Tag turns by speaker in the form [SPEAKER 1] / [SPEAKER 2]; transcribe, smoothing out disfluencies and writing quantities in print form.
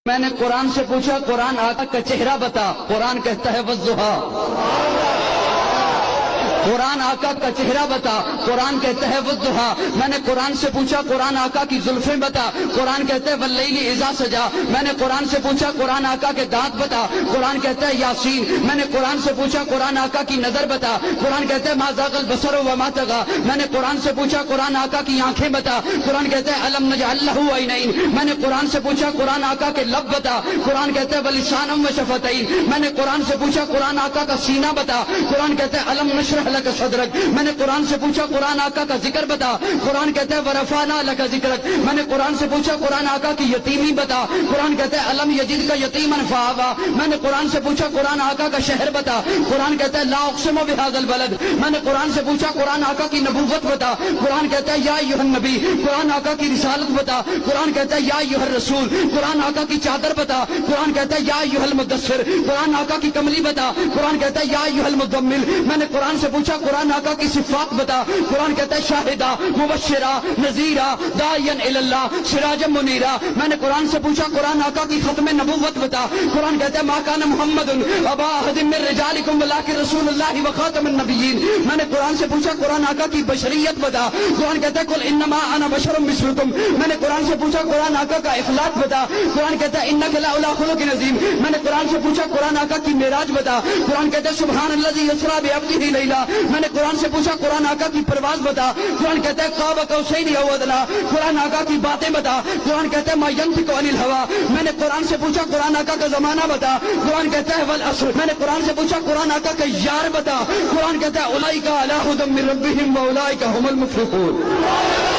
[SPEAKER 1] میں نے قرآن سے پوچھا قرآن آقا کا چہرہ بتا، قرآن کہتا ہے والضحیٰ۔ قرآن آقا کا چہرہ بتا، قرآن کہتا ہے والضحیٰ۔ میں نے قرآن سے پوچھا قرآن آقا کی زلفیں بتا، قرآن کہتا ہے واللیل اذا سجا۔ میں نے قرآن سے پوچھا قرآن آقا کے دانت بتا، قرآن کہتا ہے یاسین۔ میں نے قرآن سے پوچھا قرآن آقا کی نظر بتا، قرآن کہتا ہے ما زاغ البصر وما طغى۔ میں نے قرآن سے پوچھا قرآن آقا کی آنکھیں بتا، قرآن کہتا ہے الم نجعل لہ عینین۔ میں نے قرآن سے پوچھا قرآن آقا کے لب بتا، قرآن کہتا ہے ولسانا وشفتین۔ میں نے قرآن سے پوچھا قرآن آقا کا سینہ بتا، قرآن کہتا ہے الم نشرح لک صدرک۔ میں نے قرآن سے پوچھا قرآن آقا کا ذکر بتا، قرآن کہتا ہے ورفعنا لک ذکرک۔ میں نے قرآن سے پوچھا قرآن آقا کی یتیمی بتا، قرآن کہتا ہے الم یجدک یتیما فآویٰ۔ میں نے قرآن سے پوچھا قرآن آقا کا شہر بتا، قرآن کہتا ہے لا اقسم بہذا البلد۔ میں نے قرآن سے پوچھا قرآن آقا کی نبوت بتا، قرآن کہتا ہے یا ایھا النبی۔ قرآن آقا کی رسالت بتا، قرآن کہتا ہے یا ایھا الرسول۔ قرآن آقا کی چادر بتا، قرآن کہتا ہے یا ایھا المدثر۔ قرآن آقا کی کملی بتا، قرآن کہتا ہے یا ایھا المزمل۔ میں نے قرآن سے پوچھا قرآن آقا کی صفات بتا، قرآن کہتا ہے شاہدہ مبشرہ نذیرہ داعیا الی اللہ سراجا منیرا۔ میں نے قرآن سے پوچھا قرآن آقا کی ختم نبوت بتا، قرآن کہتا ہے ما کان محمد ابا احد من رجالکم ولکن رسول اللہ وخاتم النبیین۔ میں نے قرآن سے پوچھا قرآن آقا کی بشریت بتا، قرآن کہتا ہے قل انما انا بشر مثلکم۔ میں نے قرآن سے پوچھا قرآن آقا کا اخلاق بتا، قرآن کہتا ہے انک لعلی خلق عظیم۔ میں نے قرآن سے پوچھا قرآن آقا کی معراج بتا، قرآن کہتا ہے سبحان الذی اسریٰ بعبدہ لیلا۔ میں نے قرآن سے پوچھا قرآن آقا کی پرواز بتا، قرآن کہتا ہے قاب قوسین او ادنیٰ۔ قرآن آقا کی باتیں بتا، قرآن کہتا ہے ما ینطق عن الہویٰ۔ میں نے قرآن سے پوچھا قرآن آقا کا زمانہ بتا، قرآن کہتا ہے والعصر۔ میں نے قرآن سے پوچھا قرآن آقا کا یار بتا، قرآن کہتا ہے اولئک علی ھدی من ربہم واولئک ھم المفلحون۔